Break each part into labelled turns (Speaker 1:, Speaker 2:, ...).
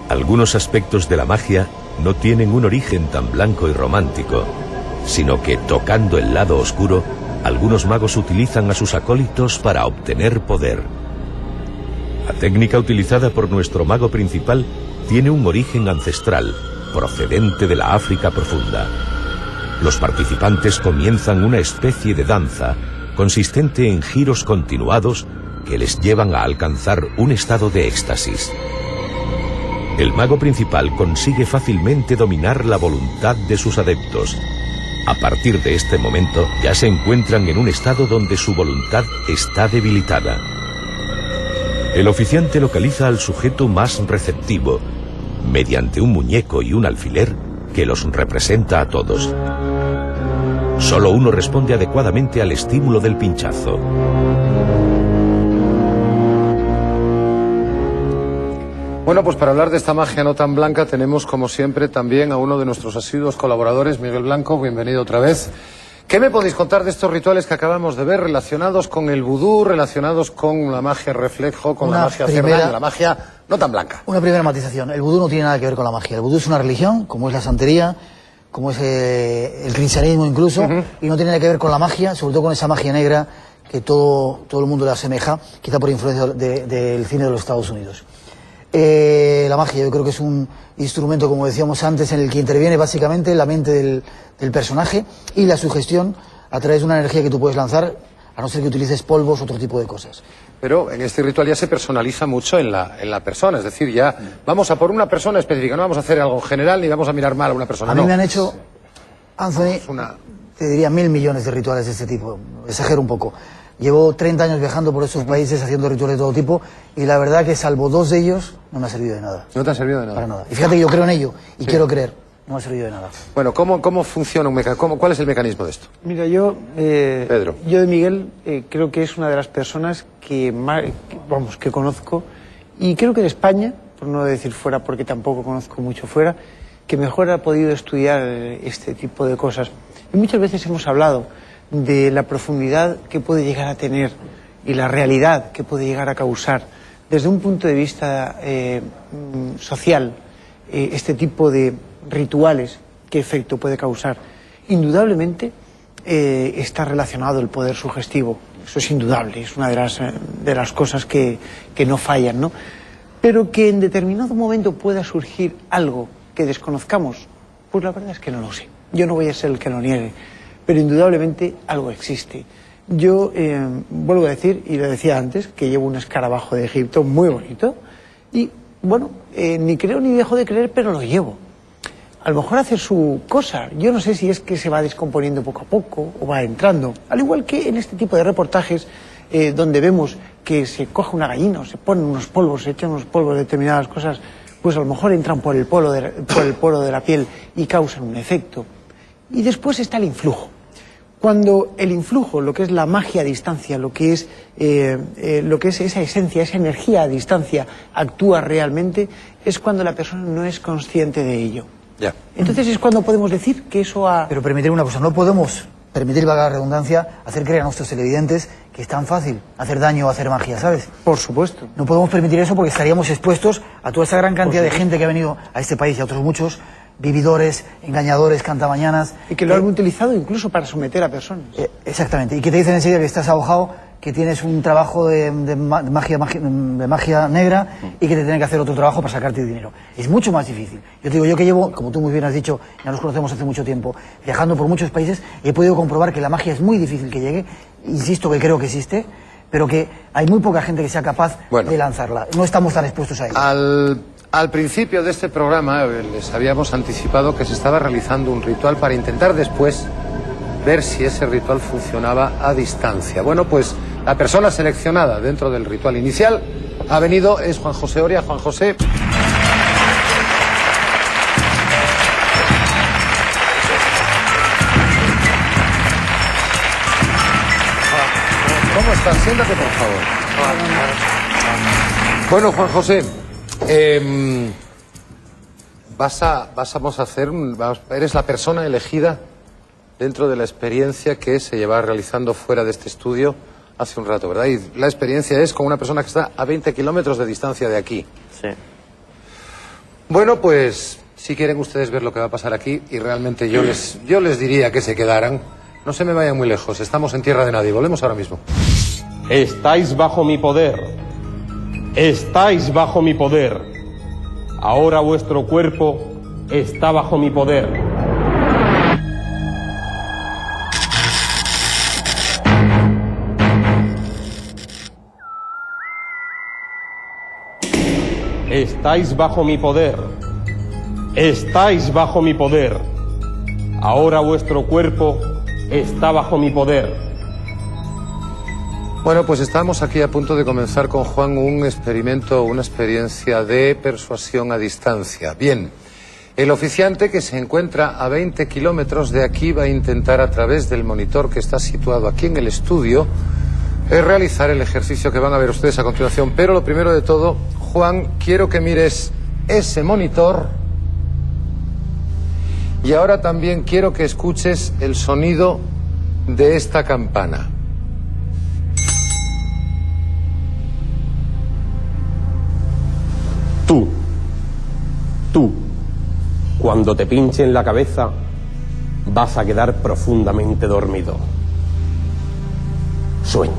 Speaker 1: Algunos aspectos de la magia no tienen un origen tan blanco y romántico, sino que, tocando el lado oscuro, algunos magos utilizan a sus acólitos para obtener poder. La técnica utilizada por nuestro mago principal tiene un origen ancestral, procedente de la África profunda. Los participantes comienzan una especie de danza consistente en giros continuados que les llevan a alcanzar un estado de éxtasis. El mago principal consigue fácilmente dominar la voluntad de sus adeptos. A partir de este momento ya se encuentran en un estado donde su voluntad está debilitada. El oficiante localiza al sujeto más receptivo mediante un muñeco y un alfiler que los representa a todos. Solo uno responde adecuadamente al estímulo del pinchazo.
Speaker 2: Bueno, pues para hablar de esta magia no tan blanca tenemos, como siempre, también a uno de nuestros asiduos colaboradores, Miguel Blanco. Bienvenido otra vez. ¿Qué me podéis contar de estos rituales que acabamos de ver, relacionados con el vudú, relacionados con la magia reflejo, con la magia cerda, la magia no tan blanca?
Speaker 3: Una primera matización. El vudú no tiene nada que ver con la magia. El vudú es una religión, como es la santería, como es el cristianismo incluso, y no tiene nada que ver con la magia, sobre todo con esa magia negra que todo el mundo le asemeja, quizá por influencia del cine de los Estados Unidos. La magia yo creo que es un instrumento, como decíamos antes, en el que interviene básicamente la mente del personaje y la sugestión a través de una energía que tú puedes lanzar, a no ser que utilices polvos, otro tipo de cosas.
Speaker 2: Pero en este ritual ya se personaliza mucho en la persona, es decir, ya vamos a por una persona específica, no vamos a hacer algo general ni vamos a mirar mal a una persona.
Speaker 3: A mí me han hecho, Anthony, te diría 1000 millones de rituales de este tipo, exagero un poco. Llevo 30 años viajando por esos países haciendo rituales de todo tipo y la verdad que salvo 2 de ellos no me ha servido de nada.
Speaker 2: ¿No te ha servido de nada?
Speaker 3: Para nada. Y fíjate que yo creo en ello y quiero creer, no me ha servido de nada.
Speaker 2: Bueno, ¿cómo funciona un mecanismo? ¿Cuál es el mecanismo de esto?
Speaker 4: Mira, yo,
Speaker 2: Pedro.
Speaker 4: Yo de Miguel creo que es una de las personas que conozco y creo que de España, por no decir fuera porque tampoco conozco mucho fuera, que mejor ha podido estudiar este tipo de cosas. Y muchas veces hemos hablado de la profundidad que puede llegar a tener y la realidad que puede llegar a causar desde un punto de vista social este tipo de rituales, qué efecto puede causar. Indudablemente está relacionado el poder sugestivo, eso es indudable, es una de las cosas que no fallan, ¿no? Pero que en determinado momento pueda surgir algo que desconozcamos, pues la verdad es que no lo sé. Yo no voy a ser el que lo niegue, pero indudablemente algo existe. Yo vuelvo a decir, y lo decía antes, que llevo un escarabajo de Egipto muy bonito, y bueno, ni creo ni dejo de creer, pero lo llevo. A lo mejor hace su cosa, yo no sé si es que se va descomponiendo poco a poco, o va entrando, al igual que en este tipo de reportajes, donde vemos que se coge una gallina, o se ponen unos polvos, se echan unos polvos de determinadas cosas, pues a lo mejor entran por el poro de la piel y causan un efecto. Y después está el influjo. Cuando el influjo, lo que es la magia a distancia, lo que es esa esencia, esa energía a distancia, actúa realmente, es cuando la persona no es consciente de ello.
Speaker 2: Ya.
Speaker 4: Entonces es cuando podemos decir que eso ha...
Speaker 3: Pero permitir una cosa, no podemos permitir, valga la redundancia, hacer creer a nuestros televidentes que es tan fácil hacer daño o hacer magia, ¿sabes?
Speaker 4: Por supuesto.
Speaker 3: No podemos permitir eso porque estaríamos expuestos a toda esa gran cantidad de gente que ha venido a este país y a otros muchos, vividores, engañadores, cantamañanas.
Speaker 4: Y que lo han utilizado incluso para someter a personas.
Speaker 3: Exactamente. Y que te dicen enseguida que estás ahogado, que tienes un trabajo de magia negra y que te tienen que hacer otro trabajo para sacarte dinero. Es mucho más difícil. Yo te digo, yo que llevo, como tú muy bien has dicho, ya nos conocemos hace mucho tiempo, viajando por muchos países, he podido comprobar que la magia es muy difícil que llegue. Insisto que creo que existe, pero que hay muy poca gente que sea capaz de lanzarla. No estamos tan expuestos a ello.
Speaker 2: Al principio de este programa les habíamos anticipado que se estaba realizando un ritual para intentar después ver si ese ritual funcionaba a distancia. Bueno, pues la persona seleccionada dentro del ritual inicial ha venido, es Juan José Oria. Juan José. ¿Cómo estás? Siéntate, por favor. Bueno, Juan José, eres la persona elegida dentro de la experiencia que se lleva realizando fuera de este estudio hace un rato, ¿verdad? Y la experiencia es con una persona que está a 20 kilómetros de distancia de aquí.
Speaker 5: Sí.
Speaker 2: Bueno, pues si quieren ustedes ver lo que va a pasar aquí, y realmente yo les diría que se quedaran, no se me vayan muy lejos, estamos en tierra de nadie, volvemos ahora mismo.
Speaker 5: Estáis bajo mi poder. Estáis bajo mi poder. Ahora vuestro cuerpo está bajo mi poder. Estáis bajo mi poder. Estáis bajo mi poder. Ahora vuestro cuerpo está bajo mi poder.
Speaker 2: Bueno, pues estamos aquí a punto de comenzar con Juan un experimento, una experiencia de persuasión a distancia. Bien, el oficiante que se encuentra a 20 kilómetros de aquí va a intentar a través del monitor que está situado aquí en el estudio realizar el ejercicio que van a ver ustedes a continuación. Pero lo primero de todo, Juan, quiero que mires ese monitor y ahora también quiero que escuches el sonido de esta campana.
Speaker 5: Tú, cuando te pinche en la cabeza, vas a quedar profundamente dormido. Sueño.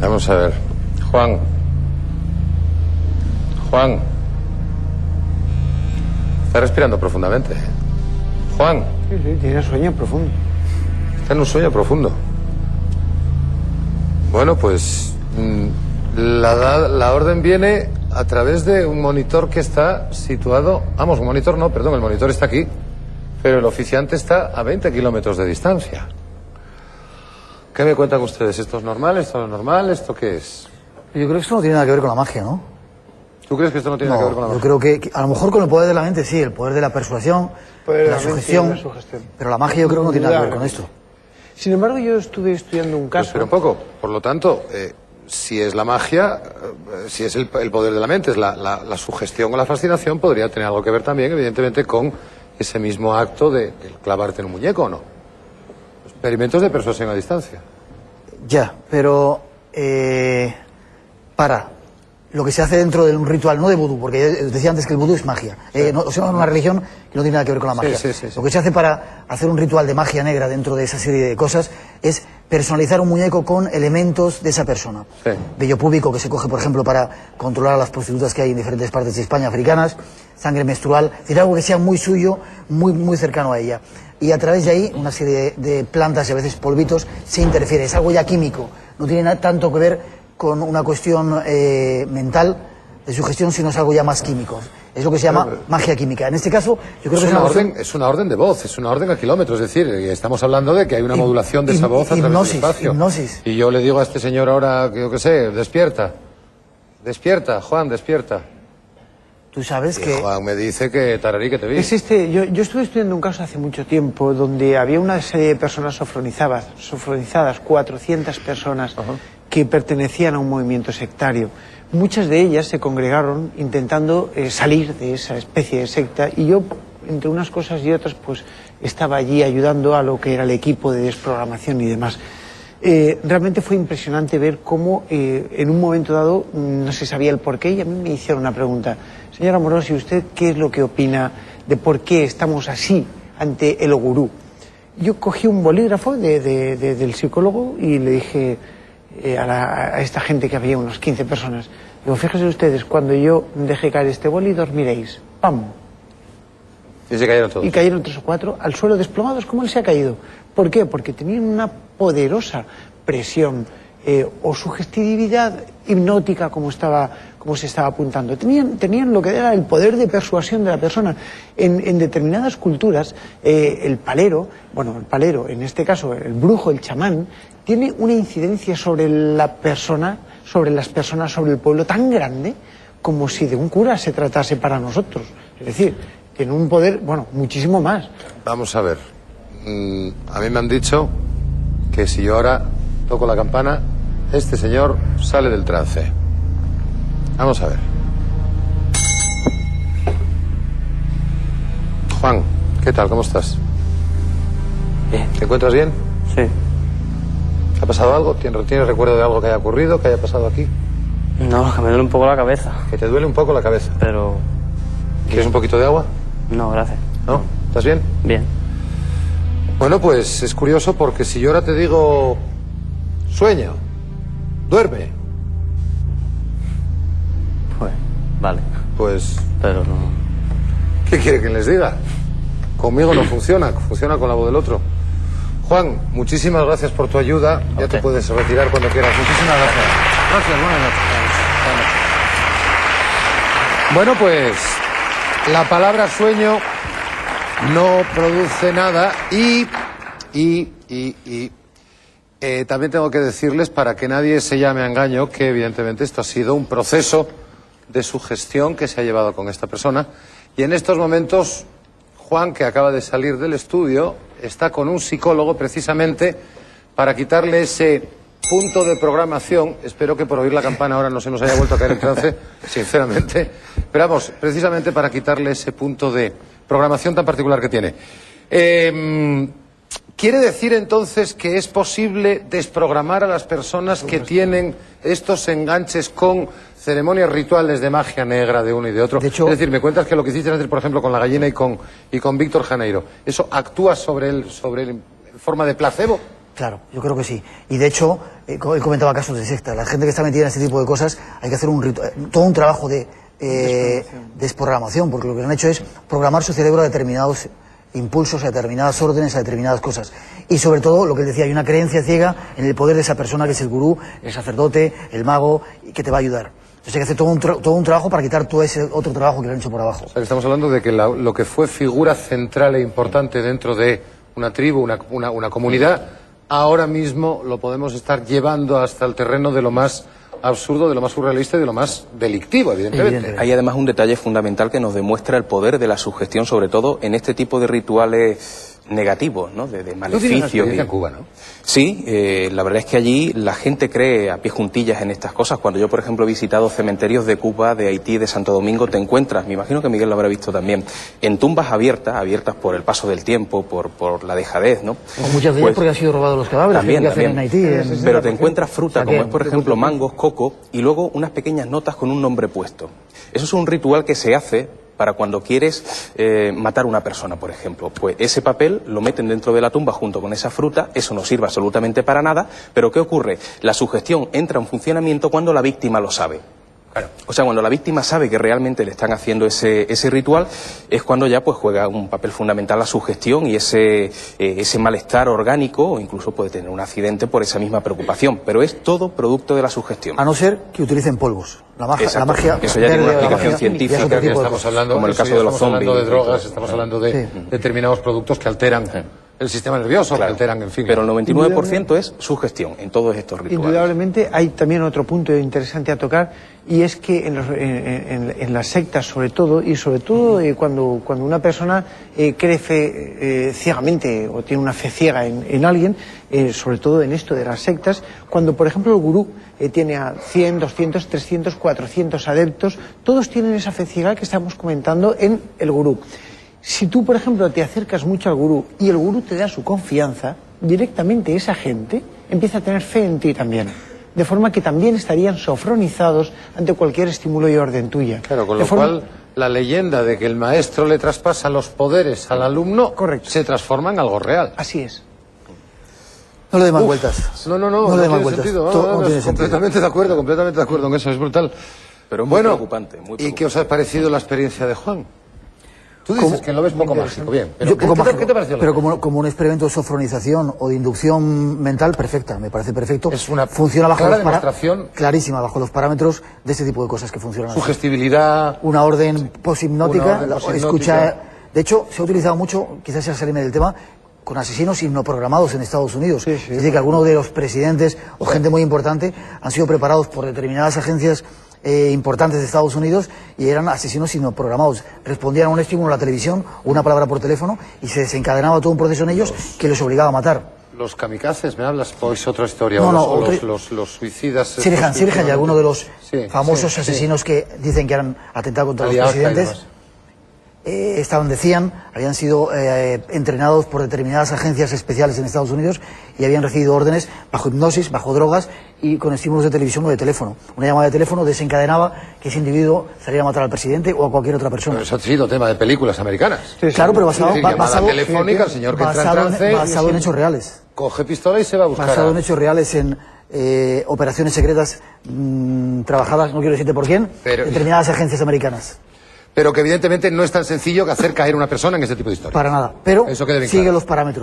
Speaker 2: Vamos a ver. Juan. Está respirando profundamente. Juan.
Speaker 4: Sí, tiene sueño profundo.
Speaker 2: Está en un sueño profundo. Bueno, pues la orden viene a través de un monitor que está situado... Vamos, un monitor no, perdón, el monitor está aquí, pero el oficiante está a 20 kilómetros de distancia. ¿Qué me cuentan ustedes? ¿Esto es normal? ¿Esto no es normal? ¿Esto qué es?
Speaker 3: Yo creo que esto no tiene nada que ver con la magia, ¿no?
Speaker 2: ¿Tú crees que esto no tiene nada que ver con la magia?
Speaker 3: Yo creo que a lo mejor con el poder de la mente sí, el poder de la persuasión, la sugestión, pero la magia yo creo que no tiene nada que ver con esto.
Speaker 4: Sin embargo, yo estuve estudiando un caso...
Speaker 2: Pero un poco, por lo tanto, si es la magia, si es el poder de la mente, es la sugestión o la fascinación, podría tener algo que ver también, evidentemente, con ese mismo acto de clavarte en un muñeco, ¿o no? Experimentos de persuasión a distancia.
Speaker 3: Ya, pero para lo que se hace dentro de un ritual, no de vudú, porque decía antes que el vudú es magia. O sea, una religión que no tiene nada que ver con la magia.
Speaker 2: Sí.
Speaker 3: Lo que se hace para hacer un ritual de magia negra dentro de esa serie de cosas es personalizar un muñeco con elementos de esa persona.
Speaker 2: Sí.
Speaker 3: Vello púbico que se coge, por ejemplo, para controlar a las prostitutas que hay en diferentes partes de España, africanas, sangre menstrual, es decir, algo que sea muy suyo, muy cercano a ella. Y a través de ahí, una serie de plantas y a veces polvitos se interfiere. Es algo ya químico, no tiene tanto que ver con una cuestión mental de sugestión, sino es algo ya más químico. Es lo que se llama magia química. En este caso, yo creo que
Speaker 2: es una orden de voz, es una orden a kilómetros. Es decir, estamos hablando de que hay una modulación de esa voz a través del espacio.
Speaker 3: Hipnosis.
Speaker 2: Y yo le digo a este señor ahora, que yo qué sé, despierta. Despierta, Juan, despierta.
Speaker 3: Tú sabes
Speaker 2: Y
Speaker 3: que...
Speaker 2: Juan me dice que tararí que te vi.
Speaker 4: Yo estuve estudiando un caso hace mucho tiempo donde había una serie de personas sofronizadas, 400 personas que pertenecían a un movimiento sectario. Muchas de ellas se congregaron intentando salir de esa especie de secta y yo, entre unas cosas y otras, pues estaba allí ayudando a lo que era el equipo de desprogramación y demás. Realmente fue impresionante ver cómo en un momento dado no se sabía el porqué y a mí me hicieron una pregunta. Señora Amorosi, ¿usted qué es lo que opina de por qué estamos así ante el gurú? Yo cogí un bolígrafo del psicólogo y le dije a esta gente, que había unos 15 personas, digo, fíjense ustedes, cuando yo deje caer este boli, dormiréis. ¡Pam!
Speaker 2: Y se cayeron todos.
Speaker 4: Y cayeron 3 o 4 al suelo desplomados como él se ha caído. ¿Por qué? Porque tenían una poderosa presión o sugestividad hipnótica, como se estaba apuntando. Tenían lo que era el poder de persuasión de la persona. En determinadas culturas, el palero, en este caso el brujo, el chamán, tiene una incidencia sobre la persona, sobre las personas, sobre el pueblo tan grande como si de un cura se tratase para nosotros. Es decir, tiene un poder, muchísimo más.
Speaker 2: Vamos a ver. A mí me han dicho que si yo ahora toco la campana, este señor sale del trance. Vamos a ver. Juan, ¿qué tal? ¿Cómo estás?
Speaker 6: Bien.
Speaker 2: ¿Te encuentras bien?
Speaker 6: Sí.
Speaker 2: ¿Ha pasado algo? ¿Tienes recuerdo de algo que haya ocurrido, que haya pasado aquí?
Speaker 6: No, que me duele un poco la cabeza.
Speaker 2: Que te duele un poco la cabeza.
Speaker 6: Pero...
Speaker 2: ¿Quieres un poquito de agua?
Speaker 6: No, gracias.
Speaker 2: ¿No? ¿Estás bien?
Speaker 6: Bien.
Speaker 2: Bueno, pues es curioso porque si yo ahora te digo... Sueño. Duerme.
Speaker 6: Pues, vale.
Speaker 2: Pues...
Speaker 6: Pero no...
Speaker 2: ¿Qué quiere que les diga? Conmigo no funciona, funciona con la voz del otro. Juan, muchísimas gracias por tu ayuda. Ya te puedes retirar cuando quieras. Muchísimas gracias. Gracias, buenas noches. Bueno, pues la palabra sueño no produce nada y también tengo que decirles, para que nadie se llame a engaño, que evidentemente esto ha sido un proceso de sugestión que se ha llevado con esta persona. Y en estos momentos, Juan, que acaba de salir del estudio, está con un psicólogo precisamente para quitarle ese punto de programación. Espero que por oír la campana ahora no se nos haya vuelto a caer en trance, sinceramente. Pero vamos, precisamente para quitarle ese punto de programación tan particular que tiene. ¿Quiere decir entonces que es posible desprogramar a las personas que tienen estos enganches con ceremonias rituales de magia negra de uno y de otro?
Speaker 3: De hecho,
Speaker 2: es decir, me cuentas que lo que hiciste hacer, por ejemplo, con la gallina y con Víctor Janeiro, ¿eso actúa sobre él en forma de placebo?
Speaker 3: Claro, yo creo que sí. Y de hecho, él comentaba casos de secta. La gente que está metida en este tipo de cosas, hay que hacer todo un trabajo de desprogramación, porque lo que han hecho es programar su cerebro a determinados impulsos, a determinadas órdenes, a determinadas cosas. Y sobre todo, lo que él decía, hay una creencia ciega en el poder de esa persona que es el gurú, el sacerdote, el mago, que te va a ayudar. Entonces hay que hacer todo un trabajo para quitar todo ese otro trabajo que le han hecho por abajo.
Speaker 2: O sea, que estamos hablando de que lo que fue figura central e importante dentro de una tribu, una comunidad, ahora mismo lo podemos estar llevando hasta el terreno de lo más absurdo, de lo más surrealista y de lo más delictivo, evidentemente.
Speaker 7: Hay además un detalle fundamental que nos demuestra el poder de la sugestión, sobre todo en este tipo de rituales negativos, ¿no? De maleficios.
Speaker 2: Tú tienes una experiencia en Cuba, ¿no?
Speaker 7: Sí, la verdad es que allí la gente cree a pie juntillas en estas cosas. Cuando yo, por ejemplo, he visitado cementerios de Cuba, de Haití, de Santo Domingo, te encuentras, me imagino que Miguel lo habrá visto también, en tumbas abiertas por el paso del tiempo, por la dejadez, ¿no?
Speaker 3: O muchas de ellas porque han sido robados los cadáveres.
Speaker 7: También.
Speaker 3: En Haití,
Speaker 7: pero te encuentras fruta, como es, por ejemplo, mangos, coco, y luego unas pequeñas notas con un nombre puesto. Eso es un ritual que se hace para cuando quieres matar a una persona, por ejemplo. Pues ese papel lo meten dentro de la tumba junto con esa fruta, eso no sirve absolutamente para nada, pero ¿qué ocurre? La sugestión entra en funcionamiento cuando la víctima lo sabe. Claro. O sea, cuando la víctima sabe que realmente le están haciendo ese ritual, es cuando ya pues juega un papel fundamental la sugestión y ese malestar orgánico, o incluso puede tener un accidente por esa misma preocupación, pero es todo producto de la sugestión.
Speaker 3: A no ser que utilicen polvos. La magia
Speaker 7: eso ya tiene una explicación
Speaker 3: magia,
Speaker 7: científica,
Speaker 2: que estamos hablando,
Speaker 7: como el caso de los zombies.
Speaker 2: Estamos hablando de drogas, estamos hablando de determinados productos que alteran el sistema nervioso,
Speaker 7: claro,
Speaker 2: que alteran, en fin.
Speaker 7: Pero el 99% es sugestión en todos estos rituales.
Speaker 4: Indudablemente hay también otro punto interesante a tocar, y es que en las sectas sobre todo cuando una persona cree fe ciegamente o tiene una fe ciega en alguien, sobre todo en esto de las sectas, cuando por ejemplo el gurú tiene a 100, 200, 300, 400 adeptos, todos tienen esa fe ciega que estamos comentando en el gurú. Si tú, por ejemplo, te acercas mucho al gurú y el gurú te da su confianza, directamente esa gente empieza a tener fe en ti también. De forma que también estarían sofronizados ante cualquier estímulo y orden tuya.
Speaker 2: Claro, con lo cual la leyenda de que el maestro le traspasa los poderes al alumno se transforma en algo real.
Speaker 4: Así es.
Speaker 3: No le dé más vueltas.
Speaker 2: No
Speaker 3: le dé más vueltas.
Speaker 2: Completamente de acuerdo en eso, es brutal.
Speaker 7: Pero es muy preocupante, muy preocupante.
Speaker 2: ¿Y qué os ha parecido la experiencia de Juan? Tú dices que lo ves poco mágico, bien. Pero ¿qué te pareció?
Speaker 3: Pero como un experimento de sofronización o de inducción mental, perfecta, me parece perfecto.
Speaker 2: Es una
Speaker 3: funciona bajo
Speaker 2: clara demostración.
Speaker 3: Clarísima, bajo los parámetros de este tipo de cosas que funcionan.
Speaker 2: Sugestibilidad.
Speaker 3: Una orden poshipnótica, escucha. De hecho, se ha utilizado mucho, quizás sea salirme del tema, con asesinos hipnoprogramados en Estados Unidos. Es decir, que algunos de los presidentes o gente muy importante han sido preparados por determinadas agencias importantes de Estados Unidos y eran asesinos hipnoprogramados. Respondían a un estímulo en la televisión, una palabra por teléfono, y se desencadenaba todo un proceso en ellos que les obligaba a matar.
Speaker 2: Los kamikazes, ¿me hablas? ¿Pues otra historia? Los suicidas.
Speaker 3: Sirhan y algunos de los famosos asesinos que dicen que han atentado contra los presidentes. decían, habían sido entrenados por determinadas agencias especiales en Estados Unidos y habían recibido órdenes bajo hipnosis, bajo drogas y con estímulos de televisión o de teléfono. Una llamada de teléfono desencadenaba que ese individuo saliera a matar al presidente o a cualquier otra persona.
Speaker 2: Pero eso ha sido tema de películas americanas.
Speaker 3: Sí, claro, pero basado
Speaker 2: telefónica, el señor que
Speaker 3: basado en hechos reales.
Speaker 2: Coge pistola y se va a buscar.
Speaker 3: Basado en hechos reales, en operaciones secretas trabajadas, no quiero decirte por quién, determinadas agencias americanas.
Speaker 2: Pero que evidentemente no es tan sencillo que hacer caer a una persona en ese tipo de historias.
Speaker 3: Para nada, pero
Speaker 2: eso quede bien
Speaker 3: sigue
Speaker 2: claro.
Speaker 3: los parámetros.